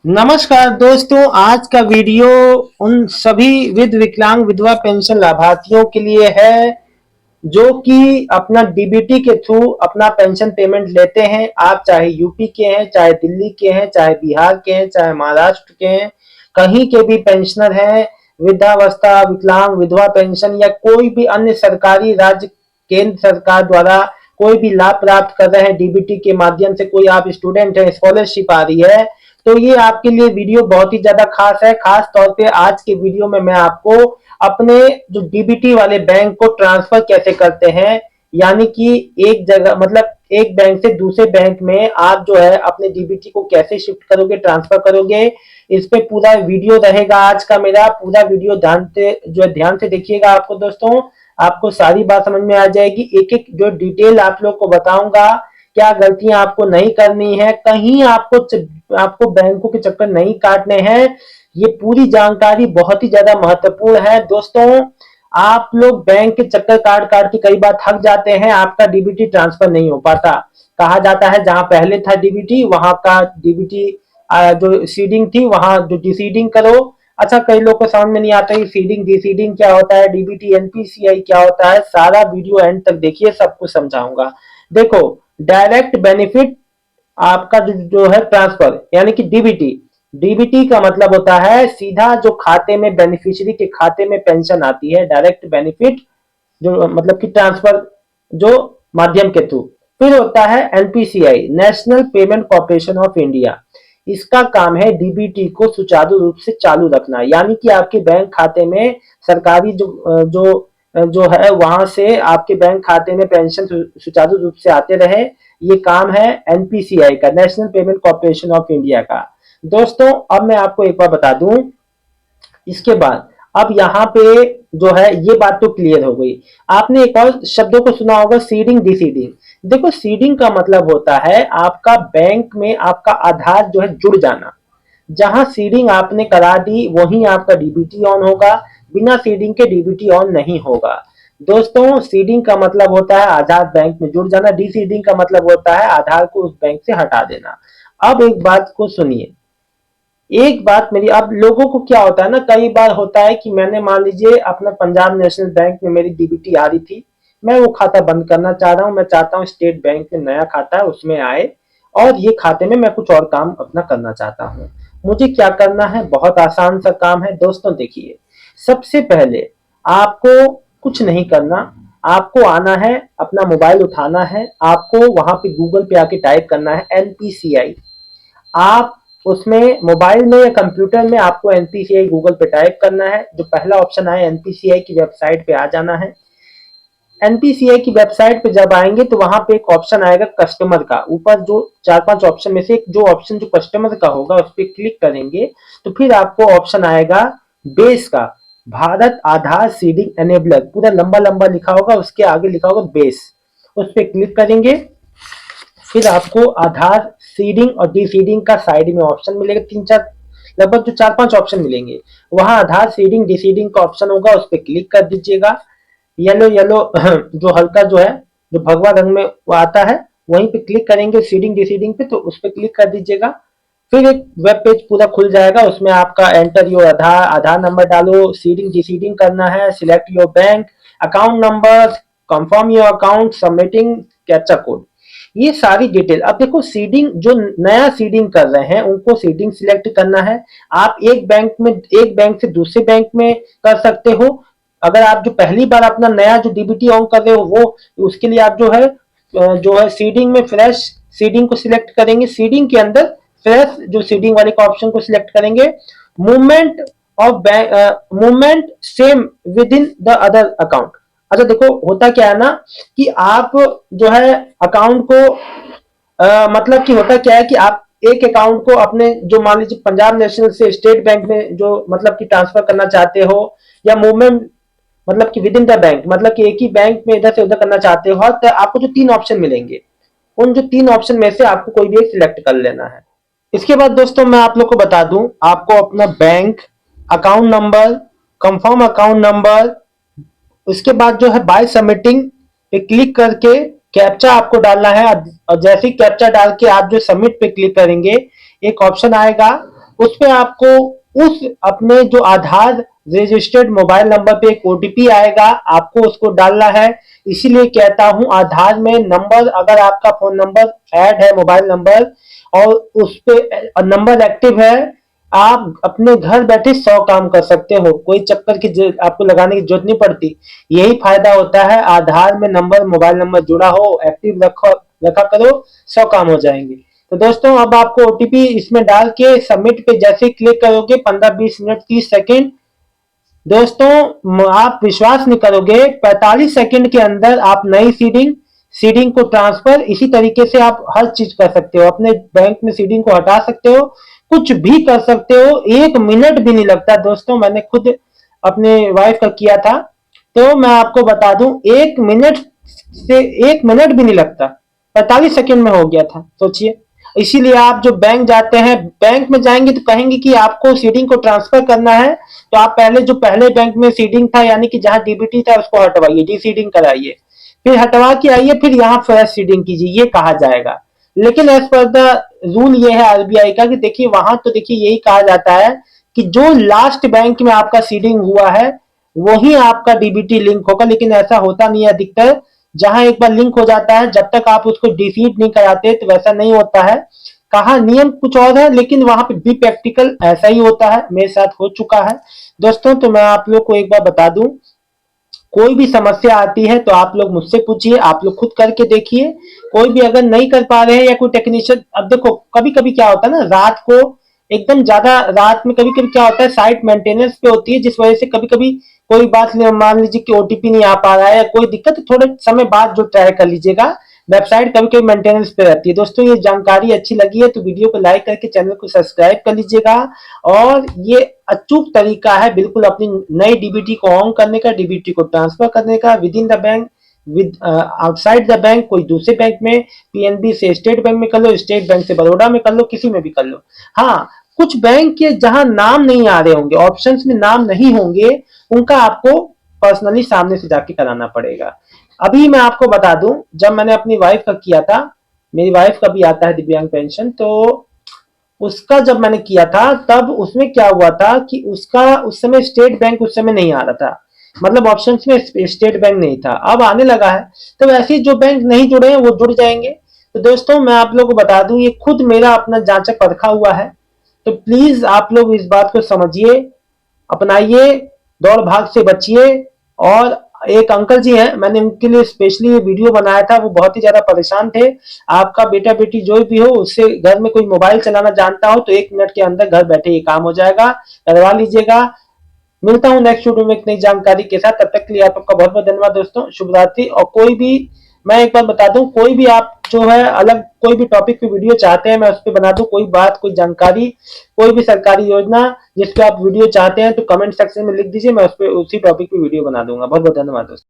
नमस्कार दोस्तों, आज का वीडियो उन सभी विकलांग विधवा पेंशन लाभार्थियों के लिए है जो कि अपना डीबीटी के थ्रू अपना पेंशन पेमेंट लेते हैं। आप चाहे यूपी के हैं, चाहे दिल्ली के हैं, चाहे बिहार के हैं, चाहे महाराष्ट्र के हैं, कहीं के भी पेंशनर हैं। वृद्धावस्था, विकलांग विधवा पेंशन या कोई भी अन्य सरकारी राज्य केंद्र सरकार द्वारा कोई भी लाभ प्राप्त कर रहे हैं डीबीटी के माध्यम से, कोई आप स्टूडेंट है, स्कॉलरशिप आ रही है, तो ये आपके लिए वीडियो बहुत ही ज्यादा खास है। खास तौर पे आज के वीडियो में मैं आपको अपने जो डीबीटी वाले बैंक को ट्रांसफर कैसे करते हैं, यानी कि एक जगह मतलब एक बैंक से दूसरे बैंक में आप जो है अपने डीबीटी को कैसे शिफ्ट करोगे, ट्रांसफर करोगे, इस पे पूरा वीडियो रहेगा आज का। मेरा पूरा वीडियो ध्यान से देखिएगा। आपको दोस्तों, आपको सारी बात समझ में आ जाएगी। एक एक जो डिटेल आप लोग को बताऊंगा, क्या गलतियां आपको नहीं करनी है, कहीं आपको बैंकों के चक्कर नहीं काटने हैं। ये पूरी जानकारी बहुत ही ज्यादा महत्वपूर्ण है दोस्तों। आप लोग बैंक के चक्कर काट काट के कई बार थक जाते हैं, आपका डीबीटी ट्रांसफर नहीं हो पाता। कहा जाता है जहां पहले था डीबीटी वहां का डीबीटी जो सीडिंग थी वहां जो डिसीडिंग करो। अच्छा, कई लोग को समझ में नहीं आता सीडिंग डिसीडिंग क्या होता है, डीबीटी एनपीसीआई क्या होता है। सारा वीडियो एंड तक देखिए, सब कुछ समझाऊंगा। देखो, डायरेक्ट बेनिफिट आपका जो है ट्रांसफर यानी कि डीबीटी। डीबीटी का मतलब होता है सीधा जो खाते में बेनिफिशियरी के खाते में पेंशन आती है, डायरेक्ट बेनिफिट जो मतलब कि ट्रांसफर जो माध्यम के थ्रू। फिर होता है NPCI, national payment corporation of India. इसका काम है डीबीटी को सुचारू रूप से चालू रखना, यानी कि आपके बैंक खाते में सरकारी जो है वहां से आपके बैंक खाते में पेंशन सुचारू रूप से आते रहे। ये काम है एनपीसीआई का, national payment corporation of India का। दोस्तों, अब मैं आपको एक बार बता दूं, इसके बाद अब यहाँ पे जो है ये बात तो क्लियर हो गई। आपने एक और शब्दों को सुना होगा, सीडिंग डिसीडिंग। देखो, सीडिंग का मतलब होता है आपका बैंक में आपका आधार जो है जुड़ जाना। जहां सीडिंग आपने करा दी वहीं आपका डीबीटी ऑन होगा, बिना सीडिंग के डीबीटी ऑन नहीं होगा। दोस्तों, सीडिंग का मतलब होता है आधार बैंक में जुड़ जाना, डीसीडिंग का मतलब होता है आधार को उस बैंक से हटा देना। अब एक बात को सुनिए, एक बात मेरी, अब लोगों को क्या होता है ना, कई बार होता है कि मैंने मान लीजिए अपना पंजाब नेशनल बैंक में मेरी डीबीटी आ रही थी, मैं वो खाता बंद करना चाह रहा हूँ, मैं चाहता हूँ स्टेट बैंक में नया खाता है उसमें आए, और ये खाते में मैं कुछ और काम अपना करना चाहता हूँ। मुझे क्या करना है, बहुत आसान सा काम है दोस्तों। देखिए, सबसे पहले आपको कुछ नहीं करना, आपको आना है, अपना मोबाइल उठाना है, आपको वहां पे गूगल पे आके टाइप करना है एनपीसीआई। आप उसमें मोबाइल में या कंप्यूटर में आपको एनपीसीआई गूगल पे टाइप करना है, जो पहला ऑप्शन आए एनपीसीआई की वेबसाइट पे आ जाना है। एनपीसीआई की वेबसाइट पे जब आएंगे तो वहां पे एक ऑप्शन आएगा कस्टमर का, ऊपर जो चार पांच ऑप्शन में से एक जो ऑप्शन जो कस्टमर का होगा उस पर क्लिक करेंगे तो फिर आपको ऑप्शन आएगा बेस का, भारत आधार सीडिंग एनेबलर, पूरा लंबा लंबा लिखा होगा, उसके आगे लिखा होगा बेस, उस पर क्लिक करेंगे। फिर आपको आधार सीडिंग और डीसीडिंग का साइड में ऑप्शन मिलेगा, तीन चार लगभग जो चार पांच ऑप्शन मिलेंगे, वहां आधार सीडिंग डीसीडिंग का ऑप्शन होगा, उस पर क्लिक कर दीजिएगा। येलो येलो जो हल्का जो है, जो भगवा रंग में वो आता है, वहीं पे क्लिक करेंगे सीडिंग डिसीडिंग पे, तो उस पर क्लिक कर दीजिएगा। फिर एक वेब पेज पूरा खुल जाएगा, उसमें आपका enter your Aadhaar, Aadhaar number डालो, सीडिंग डिसीडिंग करना है, select your bank account number, confirm your account, submitting captcha code, ये सारी डिटेल। अब देखो, सीडिंग जो नया सीडिंग कर रहे हैं उनको सीडिंग सिलेक्ट करना है। आप एक बैंक से दूसरे बैंक में कर सकते हो। अगर आप जो पहली बार अपना नया जो डीबीटी ऑन कर रहे हो वो, उसके लिए आप जो है सीडिंग में फ्रेश सीडिंग को सिलेक्ट करेंगे। सीडिंग के अंदर फ्रेश जो सीडिंग वाले का ऑप्शन को सिलेक्ट करेंगे। Movement of bank, movement same with in the other account. अच्छा देखो, होता क्या है ना कि आप जो है अकाउंट को मतलब कि होता क्या है कि आप एक अकाउंट को अपने जो मान लीजिए पंजाब नेशनल से स्टेट बैंक में जो मतलब कि ट्रांसफर करना चाहते हो, या मूवमेंट मतलब कि विद इन द बैंक मतलब कि एक ही बैंक में इधर से उधर करना चाहते हो, तो आपको जो तीन ऑप्शन मिलेंगे उन जो तीन ऑप्शन में से आपको कोई भी एक सिलेक्ट कर लेना है। इसके बाद दोस्तों मैं आप लोग को बता दूं, आपको अपना bank account number, confirm account number, उसके बाद जो है बाय सबमिटिंग पे क्लिक करके कैप्चा आपको डालना है। और जैसे ही कैप्चा डाल के आप जो सबमिट पे क्लिक करेंगे, एक ऑप्शन आएगा उस पे आपको उस अपने जो आधार रजिस्टर्ड मोबाइल नंबर पे एक ओटीपी आएगा, आपको उसको डालना है। इसीलिए कहता हूं आधार में नंबर, अगर आपका फोन नंबर ऐड है मोबाइल नंबर और उस पे नंबर एक्टिव है, आप अपने घर बैठे 100 काम कर सकते हो, कोई चक्कर की आपको लगाने की जरूरत नहीं पड़ती। यही फायदा होता है, आधार में नंबर मोबाइल नंबर जुड़ा हो, एक्टिव रखा करो, 100 काम हो जाएंगे। तो दोस्तों अब आपको ओटीपी इसमें डाल के सबमिट पे जैसे क्लिक करोगे 15-20 मिनट 30 सेकेंड, दोस्तों आप विश्वास नहीं करोगे 45 सेकंड के अंदर आप नई सीडिंग सीडिंग को ट्रांसफर, इसी तरीके से आप हर चीज कर सकते हो, अपने बैंक में सीडिंग को हटा सकते हो, कुछ भी कर सकते हो, 1 मिनट भी नहीं लगता दोस्तों। मैंने खुद अपने वाइफ का किया था, तो मैं आपको बता दूं 1 मिनट से 1 मिनट भी नहीं लगता, 45 सेकंड में हो गया था, सोचिए। इसीलिए आप जो बैंक जाते हैं, बैंक में जाएंगे तो कहेंगे कि आपको सीडिंग को ट्रांसफर करना है, तो आप पहले जो पहले बैंक में सीडिंग था यानी कि जहां डीबीटी था उसको हटवाइए, डी सीडिंग कराइए, फिर हटवा के आइए, फिर यहाँ फ्रेश सीडिंग कीजिए, ये कहा जाएगा। लेकिन एज पर द रूल ये है आरबीआई का कि देखिए वहां तो देखिए यही कहा जाता है कि जो लास्ट बैंक में आपका सीडिंग हुआ है वही आपका डीबीटी लिंक होगा, लेकिन ऐसा होता नहीं है अधिकतर। जहां एक बार लिंक हो जाता है, जब तक आप उसको डिफीट नहीं कराते तो वैसा नहीं होता है। कहा नियम कुछ और है, लेकिन वहां पे बी प्रैक्टिकल ऐसा ही होता है, मेरे साथ हो चुका है दोस्तों। तो मैं आप लोग को एक बार बता दूं, कोई भी समस्या आती है तो आप लोग मुझसे पूछिए, आप लोग खुद करके देखिए। कोई भी अगर नहीं कर पा रहे हैं या कोई टेक्नीशियन, अब देखो कभी कभी क्या होता है ना, रात को एकदम ज्यादा रात में कभी कभी क्या होता है, साइट मेंटेनेंस पे होती है, जिस वजह से कभी कभी कोई बात मान लीजिए कि ओटीपी नहीं आ पा रहा है या कोई दिक्कत, तो थोड़े समय बाद जो ट्राई कर लीजिएगा। वेबसाइट कभी कभी मेंटेनेंस पे रहती है। दोस्तों ये जानकारी अच्छी लगी है तो वीडियो को लाइक करके चैनल को सब्सक्राइब कर लीजिएगा। और ये अचूक तरीका है बिल्कुल अपनी नई डीबीटी को ऑन करने का, डीबीटी को ट्रांसफर करने का with in the bank, with outside the bank, कोई दूसरे बैंक में, पीएनबी से स्टेट बैंक में कर लो, स्टेट बैंक से बड़ौदा में कर लो, किसी में भी कर लो। हाँ, कुछ बैंक के जहां नाम नहीं आ रहे होंगे, ऑप्शंस में नाम नहीं होंगे, उनका आपको पर्सनली सामने से जाके कराना पड़ेगा। अभी मैं आपको बता दूं, जब मैंने अपनी वाइफ का किया था, मेरी वाइफ का भी आता है दिव्यांग पेंशन, तो उसका जब मैंने किया था तब उसमें क्या हुआ था कि उसका उस समय स्टेट बैंक उस समय नहीं आ रहा था, मतलब ऑप्शंस में स्टेट बैंक नहीं था, अब आने लगा है। तो वैसे ही जो बैंक नहीं जुड़े हैं वो जुड़ जाएंगे। तो दोस्तों मैं आप लोगों को बता दूं, ये खुद मेरा अपना जांचा परखा हुआ है, तो प्लीज आप लोग इस बात को समझिए, अपनाइए, दौड़ भाग से बचिए। और एक अंकल जी हैं, मैंने उनके लिए स्पेशली ये वीडियो बनाया था, वो बहुत ही ज्यादा परेशान थे। आपका बेटा बेटी जो भी हो, उससे घर में कोई मोबाइल चलाना जानता हो तो 1 मिनट के अंदर घर बैठे ये काम हो जाएगा, करवा लीजिएगा। मिलता हूँ नेक्स्ट वीडियो में एक नई जानकारी के साथ, तब तक के लिए आपका बहुत बहुत धन्यवाद दोस्तों, शुभ रात्रि। और कोई भी, मैं एक बार बता दूं, कोई भी आप जो है अलग कोई भी टॉपिक पे वीडियो चाहते हैं मैं उस पर बना दूं, कोई बात कोई जानकारी, कोई भी सरकारी योजना जिस पे आप वीडियो चाहते हैं तो कमेंट सेक्शन में लिख दीजिए, मैं उस पर उसी टॉपिक पे वीडियो बना दूंगा। बहुत बहुत धन्यवाद दोस्तों।